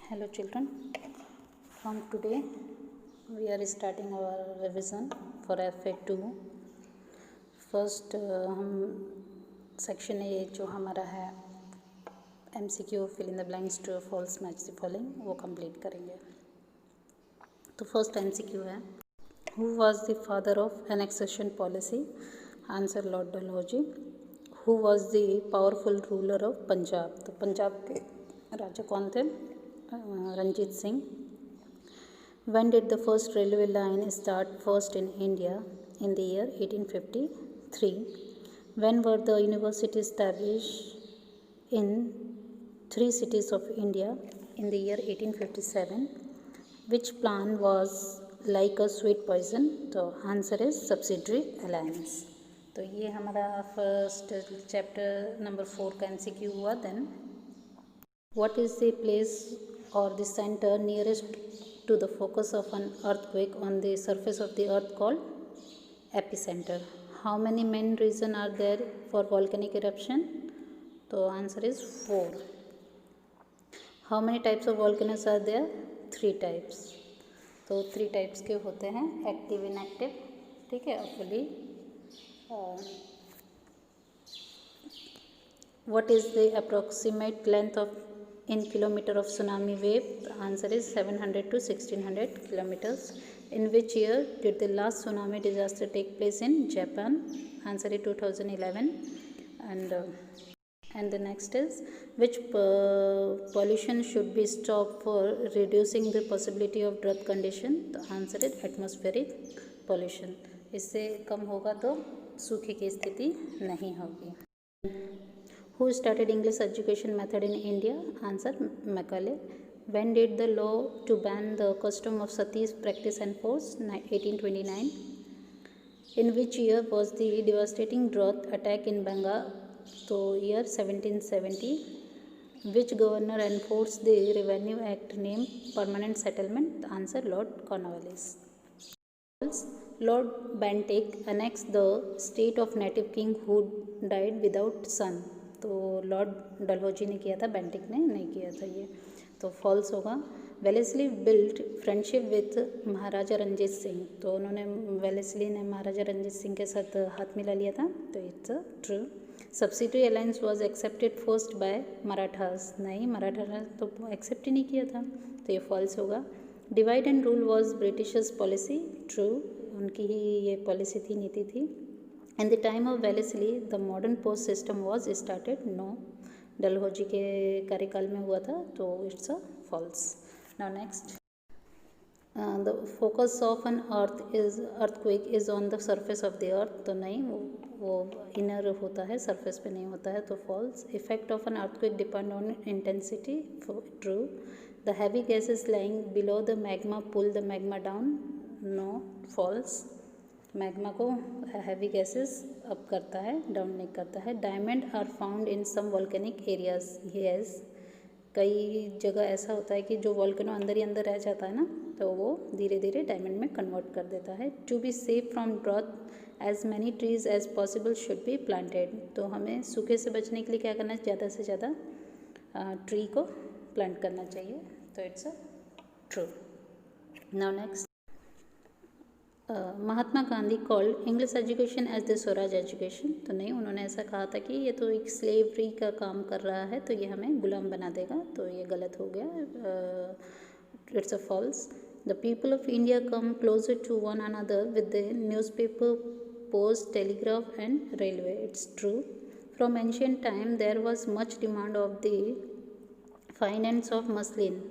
Hello children, from today we are starting our revision for FA2. First हम section A जो हमारा है MCQ fill in the blanks true false match the following वो complete करेंगे। तो first MCQ है, who was the father of annexation policy? Answer Lord Dalhousie. Who was the powerful ruler of Punjab? तो पंजाब के राजा कौन थे? Ranjit Singh. When did the first railway line start first in India? In the year 1853. When were the universities established in 3 cities of India? In the year 1857. Which plan was like a sweet poison? तो answer is subsidiary alliance। तो ये हमारा first chapter number 4 का MCQ हुआ। Then what is the place or the center nearest to the focus of an earthquake on the surface of the earth called epicenter? How many main reasons are there for volcanic eruption? तो answer is 4. How many types of volcanoes are there? 3 types। तो 3 types के होते हैं, active, inactive, ठीक है, fully. What is the approximate length of in kilometer of tsunami wave? The answer is 700 to 1600 kilometers. In which year did the last tsunami disaster take place in Japan? Answer is 2011. And the next is, which pollution should be stopped for reducing the possibility of drought condition? The answer is atmospheric pollution। इससे कम होगा तो सूखे की स्थिति नहीं होगी। Who started English education method in India? Answer Macaulay। When did the law to ban the custom of sati practice enforced? 1829। In which year was the devastating drought attack in Bengal? तो year 1770। Which governor enforced the Revenue Act named Permanent Settlement? Answer Lord Cornwallis। Lord Bentinck annexed the state of native king who died without son। तो Lord Dalhousie ने किया था, Bentinck ने नहीं किया था, ये तो फॉल्स होगा। वेलेस्ली बिल्ट फ्रेंडशिप विथ महाराजा रंजीत सिंह। तो उन्होंने वेलेस्ली ने महाराजा रंजीत सिंह के साथ हाथ मिला लिया था, तो it's true. Subsidiary alliance was accepted first by Marathas. नहीं, मराठा ने तो एक्सेप्ट ही नहीं किया था, तो ये फॉल्स होगा। Divide and rule was Britishers policy. True, उनकी ही ये पॉलिसी थी, नीति थी। In the time of Wellesley, the modern post system was started. No, Dalhousie के कार्यकाल में हुआ था, तो it's a false। Now next, the focus of an earthquake is on the surface of the earth। तो नहीं, वो inner होता है, surface पे नहीं होता है, तो false। Effect of an earthquake depend on intensity। True। The heavy gases lying below the magma pull the magma down। No, false। Magma को हैवी गैसेस अप करता है, डाउन नहीं करता है। Diamond are found in some volcanic areas. Yes, कई जगह ऐसा होता है कि जो वॉल्केनो अंदर ही अंदर रह जाता है ना, तो वो धीरे धीरे डायमंड में कन्वर्ट कर देता है। To be safe from drought as many trees as possible should be planted. तो हमें सूखे से बचने के लिए क्या करना है? ज़्यादा से ज़्यादा ट्री को प्लांट करना चाहिए, तो it's a true. Now next, Mahatma Gandhi called English education as the swaraj education. तो नहीं, उन्होंने ऐसा कहा था कि ये तो एक स्लेवरी का काम कर रहा है, तो ये हमें गुलाम बना देगा, तो ये गलत हो गया, it's a false. The people of India come closer to one another with the newspaper, post, telegraph and railway. It's true. From ancient time there was much demand of the fine ends of muslin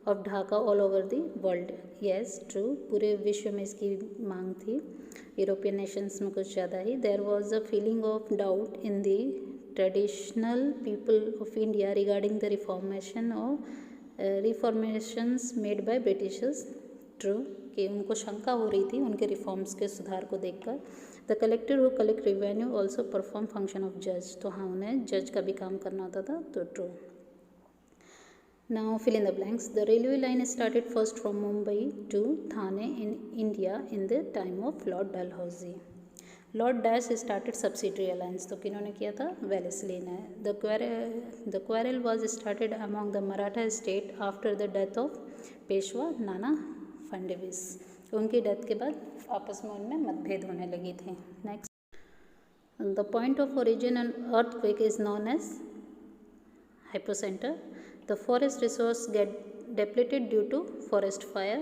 of Dhaka all over the world. Yes, true, पूरे विश्व में इसकी मांग थी, European Nations में कुछ ज़्यादा ही। There was a feeling of doubt in the traditional people of India regarding the reformations made by Britishers. True, कि उनको शंका हो रही थी उनके रिफॉर्म्स के सुधार को देखकर। The collector who collect revenue also perform function of जज। तो हाँ, उन्हें जज का भी काम करना होता था, तो true. Now fill in the blanks. The railway line started first from Mumbai to Thane in India in the time of Lord Dalhousie. Lord dash started subsidiary alliance, तो किन्होंने किया था, वेलेस्ली ने. The quarrel was started among the Maratha state after the death of Peshwa Nana Phadnavis. उनकी death के बाद आपस में उनमें मतभेद होने लगी थी. Next, the point of origin an earthquake is known as hypocenter. The forest resource get depleted due to forest fire.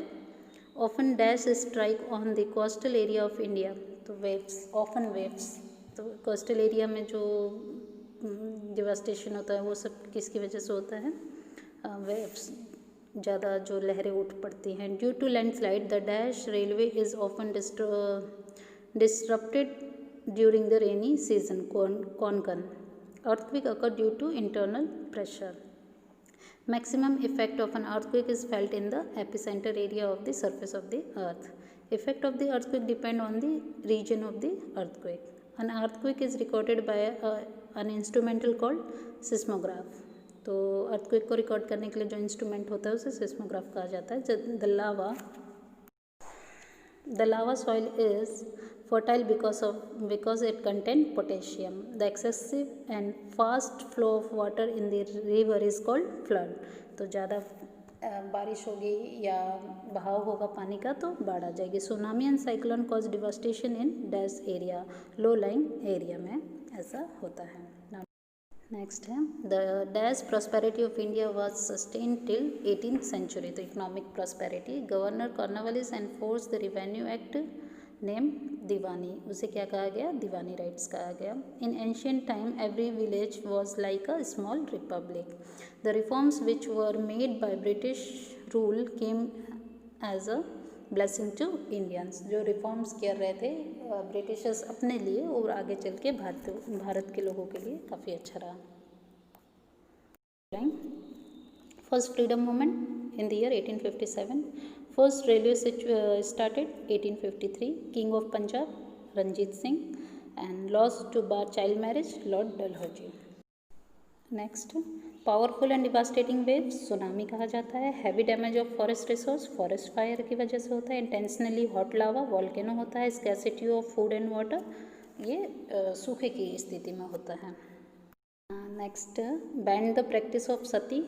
Often dash strike on the coastal area of India. तो waves, often waves. तो coastal area में जो devastation होता है वो सब किसकी वजह से होता है, waves, ज़्यादा जो लहरें उठ पड़ती हैं. Due to landslide the dash railway is often disrupted during the rainy season. Konkan. Earthquake occur due to internal pressure. Maximum effect of an earthquake is felt in the epicenter area of the surface of the earth. Effect of the earthquake depend on the region of the earthquake. An earthquake is recorded by an instrumental called seismograph. तो earthquake को record करने के लिए जो instrument होता है उसे seismograph कहा जाता है. The lava soil is fertile because it contains potassium. The excessive and fast flow of water in the river is called flood. तो ज़्यादा बारिश होगी या बहाव होगा पानी का तो बाढ़ आ जाएगी. Tsunami and cyclone cause devastation in dash area, low lying area में ऐसा होता है. नेक्स्ट है, the dash prosperity of India was sustain till 18th century. तो economic prosperity. Governor Cornwallis enforce the revenue act name Diwani. उसे क्या कहा गया, दीवानी राइट्स कहा गया. In ancient time every village was like a small republic. The reforms which were made by British rule came as a blessing to Indians. जो reforms कर रहे थे ब्रिटिशर्स अपने लिए और आगे चल के भारत के लोगों के लिए काफ़ी अच्छा रहा. First freedom movement in the year 1857. First railway started 1853. King of Punjab Ranjit Singh. And laws to bar child marriage Lord Dalhousie. Next, powerful and devastating waves tsunami कहा जाता है. Heavy damage of forest resource forest fire की वजह से होता है. Intentionally hot लावा volcano होता है. Scarcity of food and water, ये सूखे की स्थिति में होता है. Next, banned the practice of sati,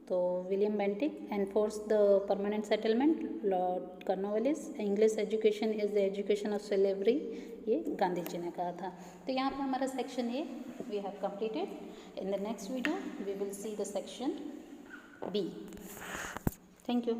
तो William Bentinck. Enforce the permanent settlement Lord Cornwallis. English education is the education of slavery, ये गांधी जी ने कहा था. तो यहाँ पे हमारा section A V have completed. In the next video we will see the section B. Thank you.